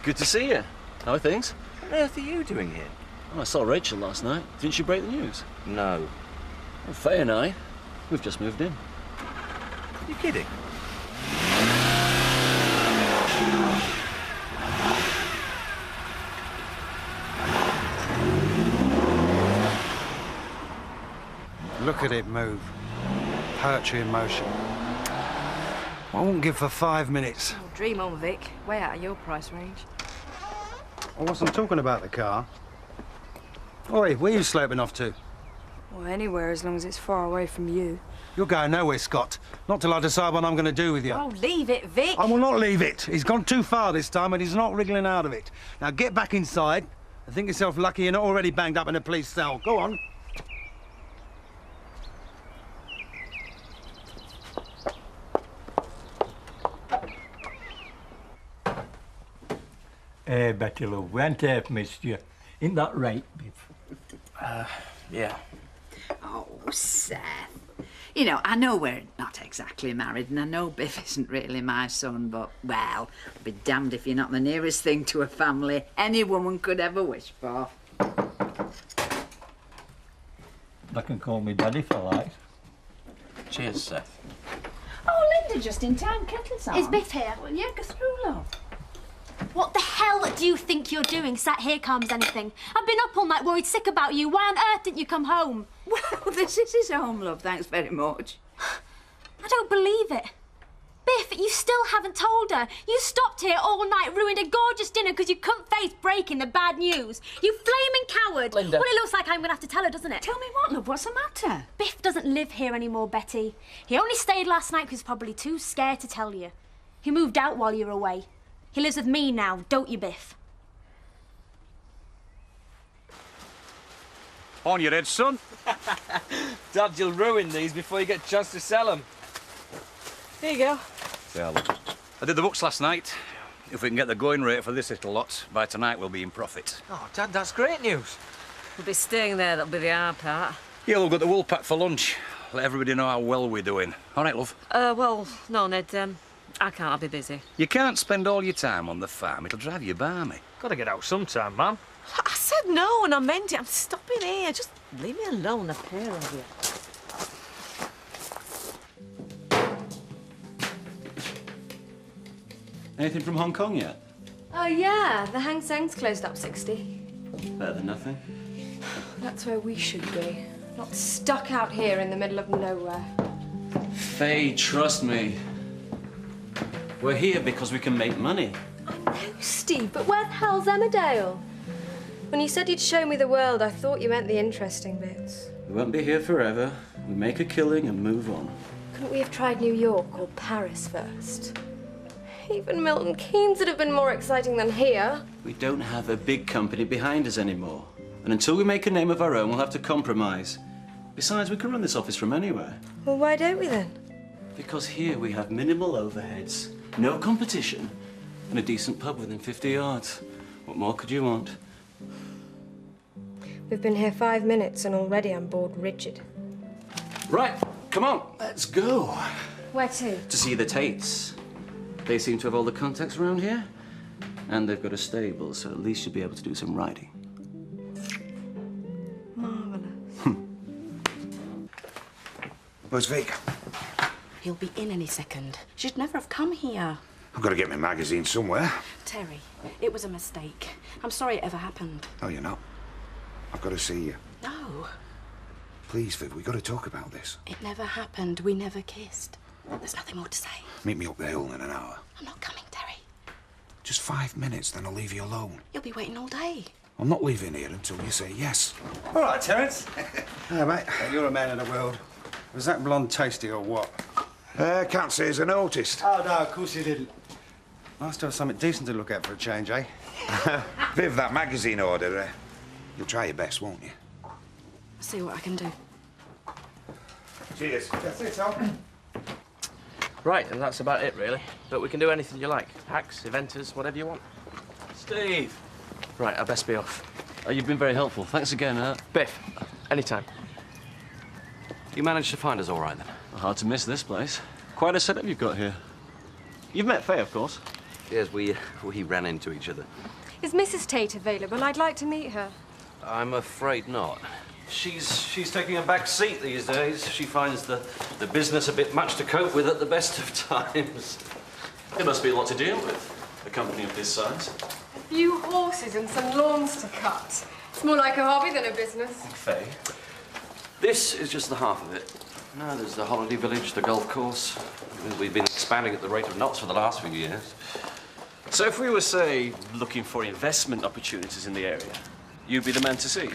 Good to see you. How are things? What on earth are you doing here? Oh, I saw Rachel last night. Didn't she break the news? No. Well, Faye and I, we've just moved in. You kidding? Look at it move. Poetry in motion. I won't give for 5 minutes. Oh, dream on, Vic. Way out of your price range. I wasn't talking about the car. Oi, where are you sloping off to? Well, anywhere as long as it's far away from you. You're going nowhere, Scott. Not till I decide what I'm going to do with you. Oh, leave it, Vic. I will not leave it. He's gone too far this time and he's not wriggling out of it. Now get back inside and think yourself lucky you're not already banged up in a police cell. Go on. Hey, Betty love, we ain't half missed you. Ain't that right, Biff? Yeah. Oh, Seth. You know, I know we're not exactly married, and I know Biff isn't really my son, but, well, I'll be damned if you're not the nearest thing to a family any woman could ever wish for. They can call me Daddy if I like. Cheers, Seth. Oh, Linda, just in time, kettle's on. Is Biff here? Well, yeah, go through, love. What the hell do you think you're doing, sat here calm as anything? I've been up all night worried sick about you. Why on earth didn't you come home? Well, this is his home, love, thanks very much. I don't believe it. Biff, you still haven't told her. You stopped here all night, ruined a gorgeous dinner because you couldn't face breaking the bad news. You flaming coward. Linda. Well, it looks like I'm going to have to tell her, doesn't it? Tell me what, love, what's the matter? Biff doesn't live here anymore, Betty. He only stayed last night because he's probably too scared to tell you. He moved out while you were away. He lives with me now, don't you, Biff? On your head, son. Dad, you'll ruin these before you get a chance to sell them. Here you go. Well, I did the books last night. If we can get the going rate for this little lot, by tonight we'll be in profit. Oh, Dad, that's great news. We'll be staying there, that'll be the hard part. Yeah, we've got the wool pack for lunch. Let everybody know how well we're doing. All right, love? Well, no, Ned, I can't, I'll be busy. You can't spend all your time on the farm. It'll drive you balmy. Gotta get out sometime, Mum. I said no and I meant it. I'm stopping here. Just leave me alone, the pair of you. Anything from Hong Kong yet? Oh, yeah. The Hang Seng's closed up 60. Better than nothing. That's where we should be. Not stuck out here in the middle of nowhere. Faye, trust me. We're here because we can make money. I know, Steve, but where the hell's Emmerdale? When you said you'd show me the world, I thought you meant the interesting bits. We won't be here forever. We make a killing and move on. Couldn't we have tried New York or Paris first? Even Milton Keynes would have been more exciting than here. We don't have a big company behind us anymore. And until we make a name of our own, we'll have to compromise. Besides, we can run this office from anywhere. Well, why don't we then? Because here we have minimal overheads, no competition, and a decent pub within 50 yards. What more could you want? We've been here 5 minutes and already I'm bored rigid. Right, come on, let's go. Where to? To see the Tates. They seem to have all the contacts around here. And they've got a stable, so at least you'll be able to do some riding. Marvellous. Where's Vic? He'll be in any second. She'd never have come here. I've got to get my magazine somewhere. Terry, it was a mistake. I'm sorry it ever happened. No, you're not. I've got to see you. No, Please, Viv, we've got to talk about this. it never happened. We never kissed. There's nothing more to say. Meet me up the hill in an hour. I'm not coming, Terry. Just 5 minutes, then I'll leave you alone. You'll be waiting all day. I'm not leaving here until you say yes. All right, Terence. Hey, mate. You're a man of the world. Was that blonde tasty or what? Can't say as I noticed. Oh, no, of course you didn't. Nice to have something decent to look at for a change, eh? Viv, that magazine order, you'll try your best, won't you? I'll see what I can do. Cheers. That's it, Tom. Right, and that's about it, really. But we can do anything you like. Hacks, eventers, whatever you want. Steve! Right, I best be off. You've been very helpful. Thanks again. Biff, anytime. You managed to find us all right, then? Hard to miss this place. Quite a setup you've got here. You've met Faye, of course. Yes, we ran into each other. Is Mrs. Tate available? I'd like to meet her. I'm afraid not. She's taking a back seat these days. She finds the business a bit much to cope with at the best of times. It must be a lot to deal with, a company of this size. A few horses and some lawns to cut. It's more like a hobby than a business. Faye, this is just the half of it. Now there's the holiday village, the golf course. We've been expanding at the rate of knots for the last few years. So if we were, say, looking for investment opportunities in the area, you'd be the man to see.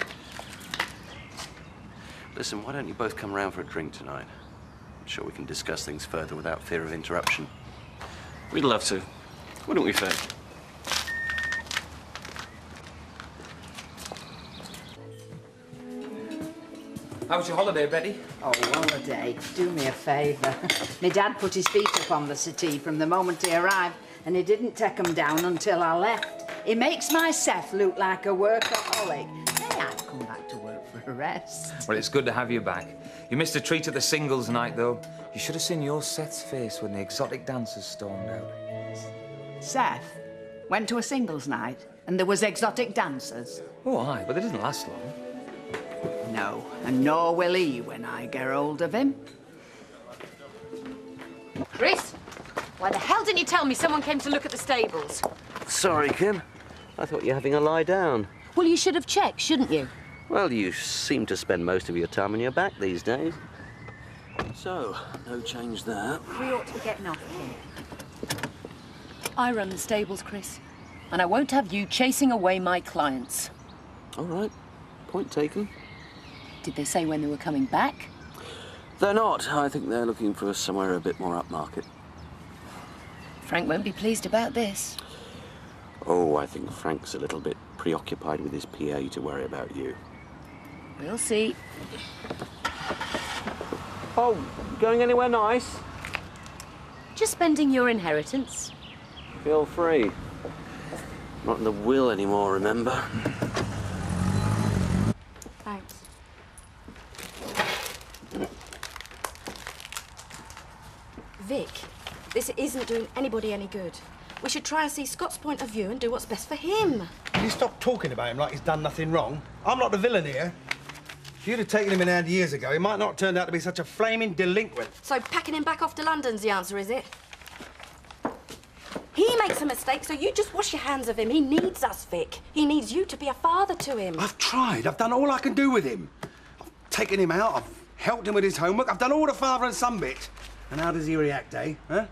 Listen, why don't you both come round for a drink tonight? I'm sure we can discuss things further without fear of interruption. We'd love to. Wouldn't we, Faye? How was your holiday, Betty? Oh, holiday. Do me a favour. My dad put his feet up on the settee from the moment he arrived, and he didn't take 'em down until I left. He makes my Seth look like a workaholic. Hey, I'd come back to work for a rest. Well, it's good to have you back. You missed a treat at the singles night, though. You should have seen your Seth's face when the exotic dancers stormed out. Seth went to a singles night, and there was exotic dancers. Oh, aye, but they didn't last long. No, and nor will he when I get hold of him. Chris, why the hell didn't you tell me someone came to look at the stables? Sorry, Kim. I thought you were having a lie down. Well, you should have checked, shouldn't you? Well, you seem to spend most of your time on your back these days. So, no change there. We ought to be getting off here. I run the stables, Chris, and I won't have you chasing away my clients. All right. Point taken. Did they say when they were coming back? They're not. I think they're looking for somewhere a bit more upmarket. Frank won't be pleased about this. Oh, I think Frank's a little bit preoccupied with his PA to worry about you. We'll see. Oh, going anywhere nice? Just spending your inheritance. Feel free. Not in the will anymore, remember? Thanks. Vic, this isn't doing anybody any good. We should try and see Scott's point of view and do what's best for him. Can you stop talking about him like he's done nothing wrong? I'm not the villain here. If you'd have taken him in hand years ago, he might not have turned out to be such a flaming delinquent. So packing him back off to London's the answer, is it? He makes a mistake, so you just wash your hands of him. He needs us, Vic. He needs you to be a father to him. I've tried. I've done all I can do with him. I've taken him out. I've helped him with his homework. I've done all the father and son bit. And how does he react, eh? Huh?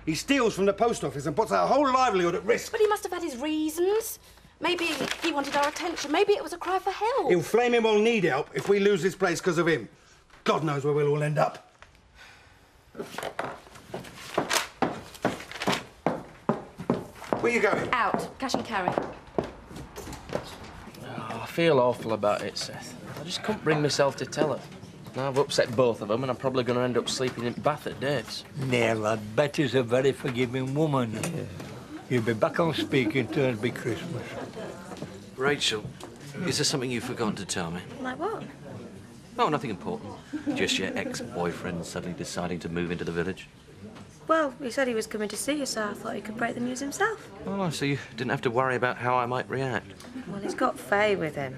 He steals from the post office and puts our whole livelihood at risk. But he must have had his reasons. Maybe he wanted our attention. Maybe it was a cry for help. He'll flame him will need help if we lose this place because of him. God knows where we'll all end up. Where you going? Out. Cash and carry. Oh, I feel awful about it, Seth. I just couldn't bring myself to tell her. Now I've upset both of them, and I'm probably going to end up sleeping in Bath at Dave's. Nay, lad, Betty's a very forgiving woman. Yeah. You'll be back on speaking terms by Christmas. Rachel, is there something you've forgotten to tell me? Like what? Oh, nothing important. Just your ex-boyfriend suddenly deciding to move into the village. Well, he said he was coming to see you, so I thought he could break the news himself. Oh, so you didn't have to worry about how I might react? Well, he's got Faye with him.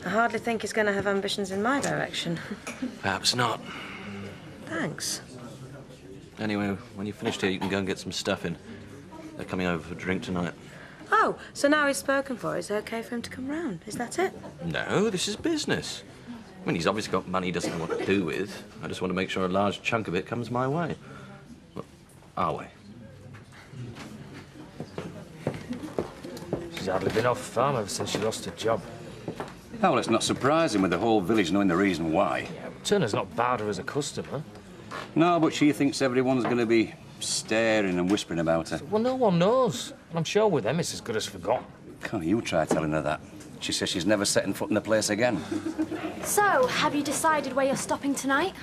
I hardly think he's going to have ambitions in my direction. Perhaps not. Thanks. Anyway, when you're finished here, you can go and get some stuff in. They're coming over for a drink tonight. Oh, so now he's spoken for, it's OK for him to come round. Is that it? No, this is business. I mean, he's obviously got money he doesn't know what to do with. I just want to make sure a large chunk of it comes my way. Well, our way. She's hardly been off the farm ever since she lost her job. Oh, well, it's not surprising with the whole village knowing the reason why. Yeah, Turner's not bad her as a customer. No, but she thinks everyone's going to be staring and whispering about her. Well, no one knows. And I'm sure with them it's as good as forgotten. Can't you try telling her that? She says she's never setting foot in the place again. So, have you decided where you're stopping tonight?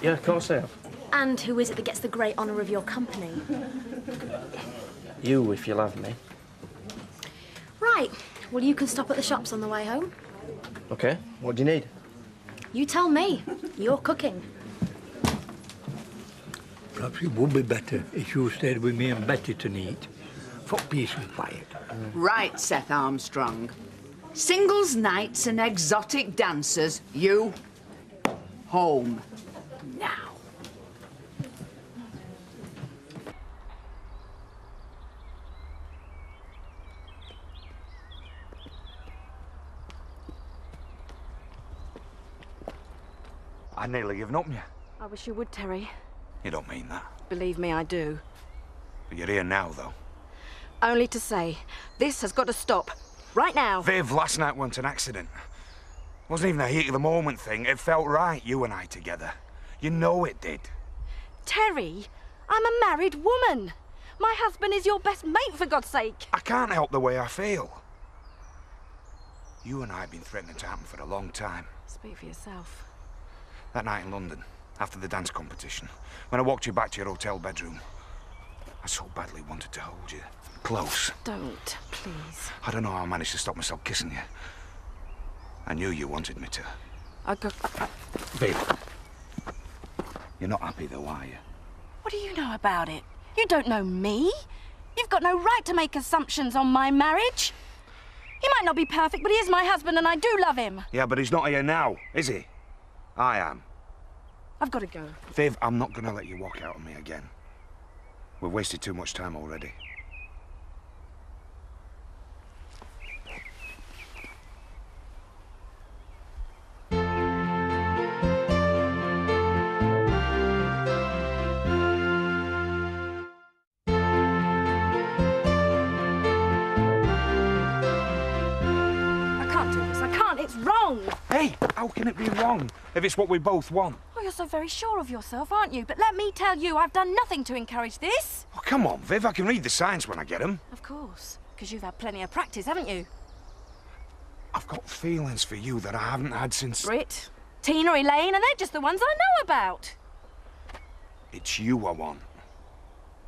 Yeah, of course I have. And who is it that gets the great honour of your company? You, if you'll have me. Right. Well, you can stop at the shops on the way home. OK. What do you need? You tell me. You're cooking. Perhaps it would be better if you stayed with me and Betty tonight. put peace and quiet. Right, Seth Armstrong. Singles nights and exotic dancers, you home now. I'd nearly given up on you. I wish you would, Terry. You don't mean that. Believe me, I do. But you're here now, though. Only to say, this has got to stop. Right now. Viv, last night wasn't an accident. Wasn't even a heat of the moment thing. It felt right, you and I together. You know it did. Terry, I'm a married woman. My husband is your best mate, for God's sake. I can't help the way I feel. You and I have been threatening to happen for a long time. Speak for yourself. That night in London, after the dance competition, when I walked you back to your hotel bedroom, I so badly wanted to hold you. Close. Don't, please. I don't know how I managed to stop myself kissing you. I knew you wanted me to. Viv. You're not happy though, are you? What do you know about it? You don't know me. You've got no right to make assumptions on my marriage. He might not be perfect, but he is my husband and I do love him. Yeah, but he's not here now, is he? I am. I've got to go. Viv, I'm not gonna let you walk out on me again. We've wasted too much time already. It's wrong. Hey, how can it be wrong if it's what we both want? Oh, you're so very sure of yourself, aren't you? But let me tell you, I've done nothing to encourage this. Oh, come on, Viv, I can read the signs when I get them. Of course, because you've had plenty of practice, haven't you? I've got feelings for you that I haven't had since... Britt, Tina, Elaine, and they're just the ones I know about. It's you I want.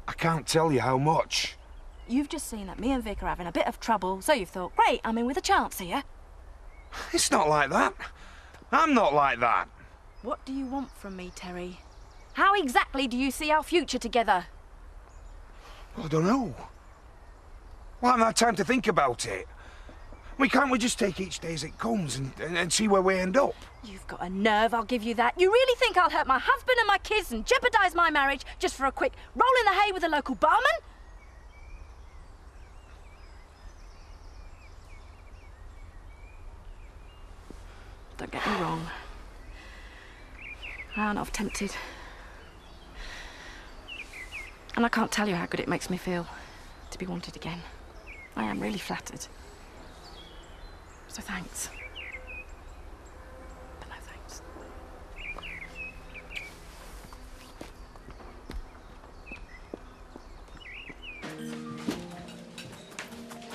I can't tell you how much. You've just seen that me and Vic are having a bit of trouble, so you've thought, great, I'm in with a chance here. It's not like that. I'm not like that. What do you want from me, Terry? How exactly do you see our future together? I don't know. Well, I haven't had time to think about it. Can't we just take each day as it comes and see where we end up? You've got a nerve, I'll give you that. You really think I'll hurt my husband and my kids and jeopardise my marriage just for a quick roll in the hay with a local barman? Don't get me wrong. I'm not tempted. And I can't tell you how good it makes me feel to be wanted again. I am really flattered. So thanks. But no thanks.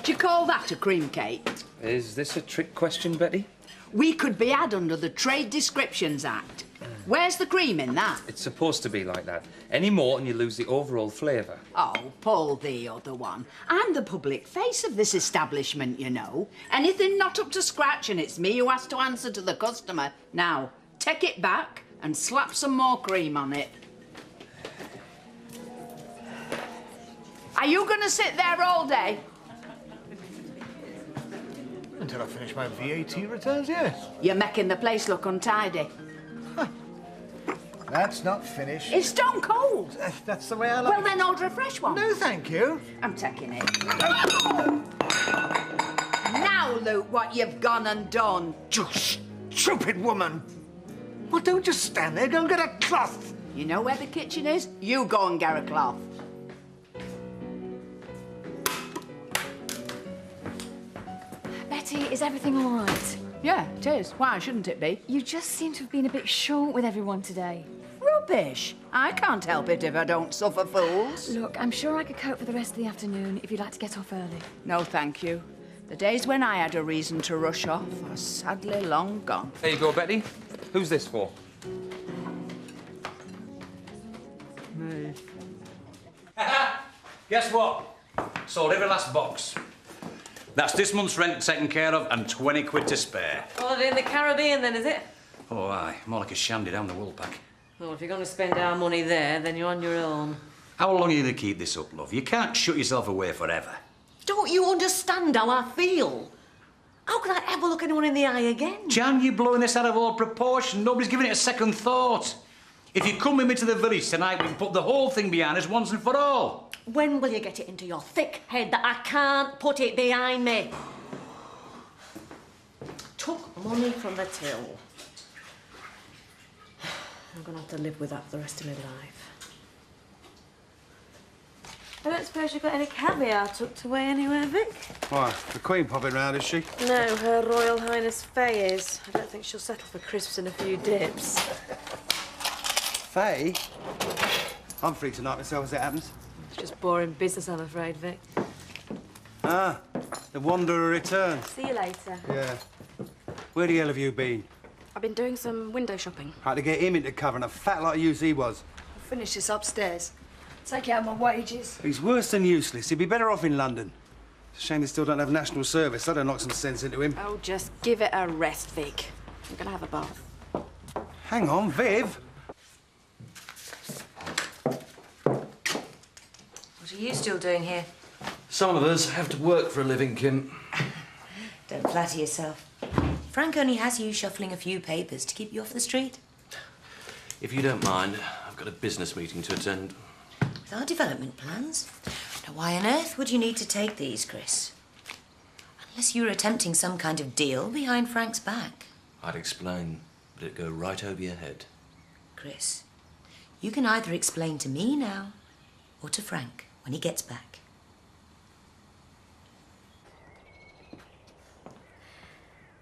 Do you call that a cream cake? Is this a trick question, Betty? We could be had under the Trade Descriptions Act. Where's the cream in that? It's supposed to be like that. Any more and you lose the overall flavour. Oh, Paul, the other one. I'm the public face of this establishment, you know. Anything not up to scratch and it's me who has to answer to the customer. Now, take it back and slap some more cream on it. Are you going to sit there all day? Until I finish my VAT returns, yes. You're making the place look untidy. That's not finished. It's stone cold. That's the way I like it. Well, then order a fresh one. No, thank you. I'm taking it. Now look what you've gone and done. You stupid woman. Well, don't just stand there. Go and get a cloth. You know where the kitchen is? You go and get a cloth. Betty, is everything all right? Yeah, it is. Why shouldn't it be? You just seem to have been a bit short with everyone today. Rubbish. I can't help it if I don't suffer fools. Look, I'm sure I could cope for the rest of the afternoon if you'd like to get off early. No, thank you. The days when I had a reason to rush off are sadly long gone. There you go, Betty. Who's this for? Me. Guess what? Sold every last box. That's this month's rent taken care of and 20 quid to spare. Holiday in the Caribbean, then, is it? Oh, aye. More like a shandy down the Woolpack. Well, if you're going to spend our money there, then you're on your own. How long are you going to keep this up, love? You can't shut yourself away forever. Don't you understand how I feel? How can I ever look anyone in the eye again? Jan, you're blowing this out of all proportion. Nobody's giving it a second thought. If you come with me to the village tonight, we can put the whole thing behind us once and for all. When will you get it into your thick head that I can't put it behind me? Took money from the till. I'm gonna have to live with that for the rest of my life. I don't suppose you've got any caviar tucked away anywhere, Vic? Why, the Queen popping round, is she? No, Her Royal Highness Faye is. I don't think she'll settle for crisps and a few dips. Faye? I'm free tonight myself as it happens. It's just boring business, I'm afraid, Vic. Ah, the Wanderer returns. See you later. Yeah. Where the hell have you been? I've been doing some window shopping. Had to get him into cover and a fat like you he was. I'll finish this upstairs. Take out my wages. He's worse than useless. He'd be better off in London. It's a shame they still don't have national service. I'd have knocked some sense into him. Oh, just give it a rest, Vic. I'm gonna have a bath. Hang on, Viv. What are you still doing here? Some of us have to work for a living, Kim. Don't flatter yourself. Frank only has you shuffling a few papers to keep you off the street. If you don't mind, I've got a business meeting to attend. With our development plans? Now, why on earth would you need to take these, Chris? Unless you were attempting some kind of deal behind Frank's back. I'd explain, but it'd go right over your head. Chris, you can either explain to me now or to Frank when he gets back.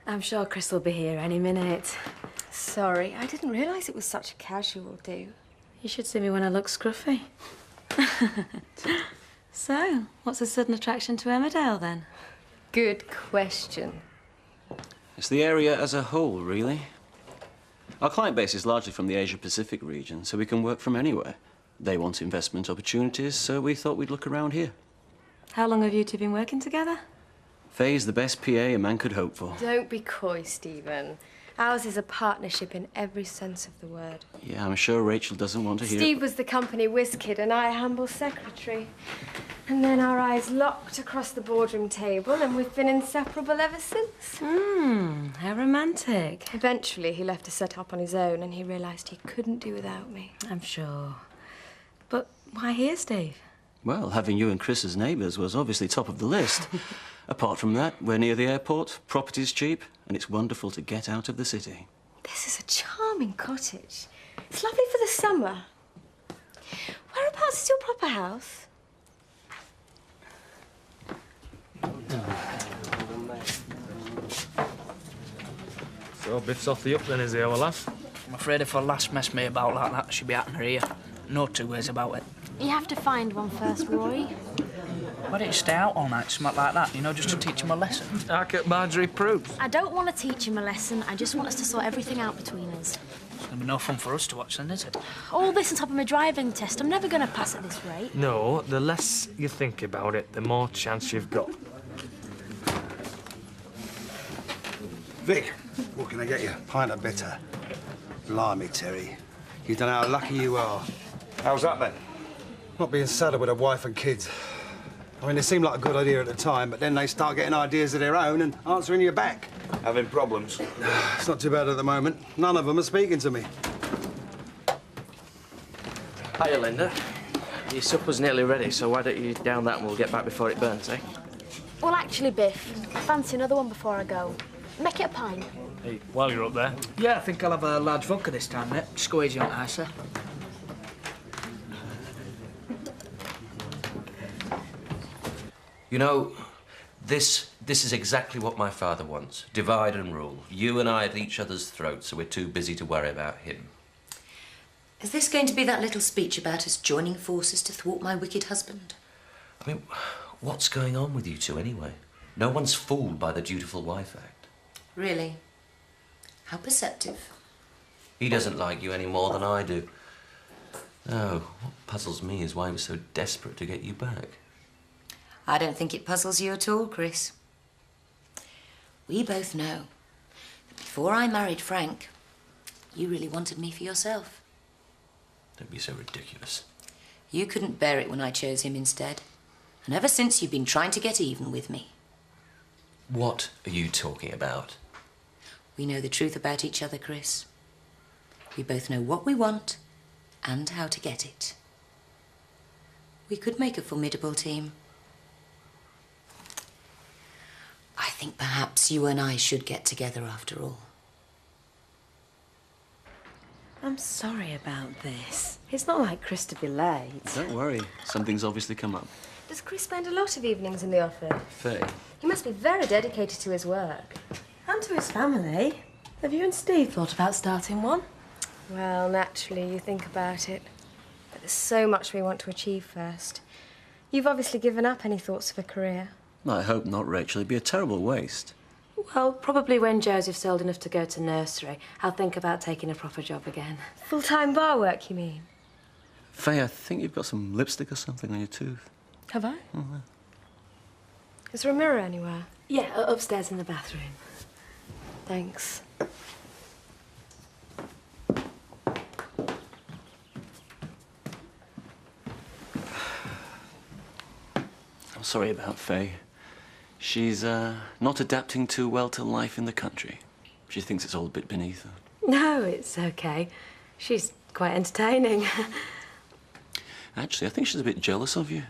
I'm sure Chris will be here any minute. Sorry, I didn't realise it was such a casual do. You should see me when I look scruffy. So, what's the sudden attraction to Emmerdale, then? Good question. It's the area as a whole, really. Our client base is largely from the Asia-Pacific region, so we can work from anywhere. They want investment opportunities, so we thought we'd look around here. How long have you two been working together? Faye's the best PA a man could hope for. Don't be coy, Stephen. Ours is a partnership in every sense of the word. Yeah, I'm sure Rachel doesn't want to hear... Steve was the company whiz kid and I humble secretary. And then our eyes locked across the boardroom table and we've been inseparable ever since. How romantic. Eventually he left to set up on his own and he realised he couldn't do without me. I'm sure. But why here, Steve? Well, having you and Chris as neighbours was obviously top of the list. Apart from that, we're near the airport, property's cheap, and it's wonderful to get out of the city. This is a charming cottage. It's lovely for the summer. Whereabouts is your proper house? So Biff's off the up then, is he, our lass? I'm afraid if a lass mess me about like that, she'll be happening here. No two ways about it. You have to find one first, Roy. Why don't you stay out all night, something like that, you know, just to teach him a lesson? Like at Marjorie Proofs. I don't want to teach him a lesson. I just want us to sort everything out between us. It's going to be no fun for us to watch then, is it? All this on top of my driving test. I'm never going to pass at this rate. No, the less you think about it, the more chance you've got. Vic, what can I get you? Pint of bitter. Blimey, Terry. You don't know how lucky you are. How's that, then? Not being saddled with a wife and kids. I mean, it seemed like a good idea at the time, but then they start getting ideas of their own and answering you back. Having problems? It's not too bad at the moment. None of them are speaking to me. Hiya, Linda. Your supper's nearly ready, so why don't you down that and we'll get back before it burns, eh? Well, actually, Biff, I fancy another one before I go. Make it a pint. Hey, while you're up there. Yeah, I think I'll have a large vodka this time, mate. Just go easy on ice, sir. You know, this is exactly what my father wants. Divide and rule. You and I at each other's throats, so we're too busy to worry about him. Is this going to be that little speech about us joining forces to thwart my wicked husband? I mean, what's going on with you two anyway? No one's fooled by the Dutiful Wife Act. Really? How perceptive. He doesn't like you any more than I do. Oh, what puzzles me is why he was so desperate to get you back. I don't think it puzzles you at all, Chris. We both know that before I married Frank, you really wanted me for yourself. Don't be so ridiculous. You couldn't bear it when I chose him instead. And ever since, you've been trying to get even with me. What are you talking about? We know the truth about each other, Chris. We both know what we want and how to get it. We could make a formidable team. I think perhaps you and I should get together after all. I'm sorry about this. It's not like Chris to be late. Don't worry. Something's obviously come up. Does Chris spend a lot of evenings in the office? Faye. He must be very dedicated to his work. And to his family. Have you and Steve thought about starting one? Well, naturally, you think about it. But there's so much we want to achieve first. You've obviously given up any thoughts of a career. I hope not, Rachel. It'd be a terrible waste. Well, probably when Joseph's old enough to go to nursery, I'll think about taking a proper job again. Full-time bar work, you mean? Faye, I think you've got some lipstick or something on your tooth. Have I? Mm-hmm. Is there a mirror anywhere? Yeah, upstairs in the bathroom. Thanks. I'm sorry about Faye. She's not adapting too well to life in the country. She thinks it's all a bit beneath her. No, it's okay. She's quite entertaining. Actually, I think she's a bit jealous of you.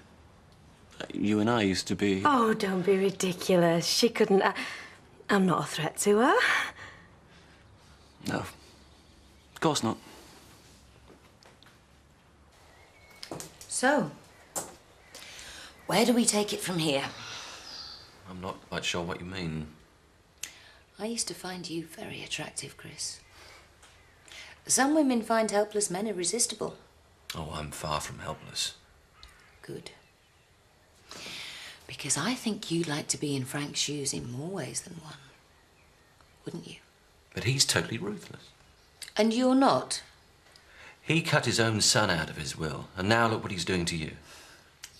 You and I used to be... Oh, don't be ridiculous. She couldn't... I'm not a threat to her. No. Of course not. So, where do we take it from here? I'm not quite sure what you mean. I used to find you very attractive, Chris. Some women find helpless men irresistible. Oh, I'm far from helpless. Good. Because I think you'd like to be in Frank's shoes in more ways than one. Wouldn't you? But he's totally ruthless. And you're not? He cut his own son out of his will, and now look what he's doing to you.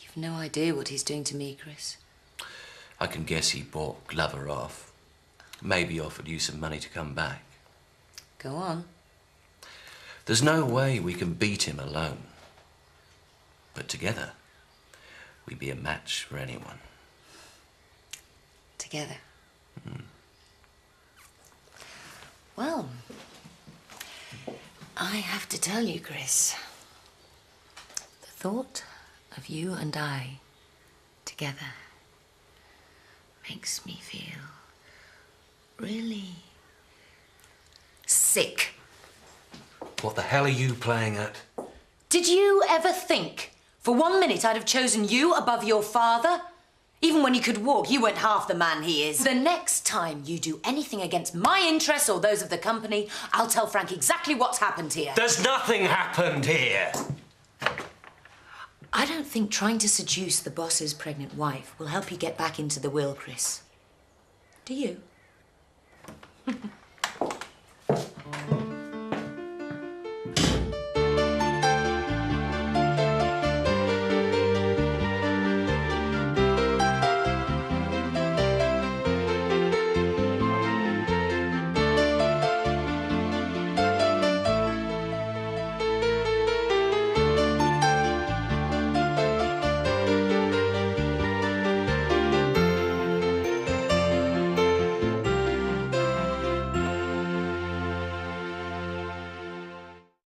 You've no idea what he's doing to me, Chris. I can guess he bought Glover off. Maybe offered you some money to come back. Go on. There's no way we can beat him alone. But together, we'd be a match for anyone. Together? Well, I have to tell you, Chris, the thought of you and I together makes me feel really sick. What the hell are you playing at? Did you ever think for 1 minute I'd have chosen you above your father? Even when he could walk, you weren't half the man he is. The next time you do anything against my interests or those of the company, I'll tell Frank exactly what's happened here. There's nothing happened here. I don't think trying to seduce the boss's pregnant wife will help you get back into the will, Chris. Do you?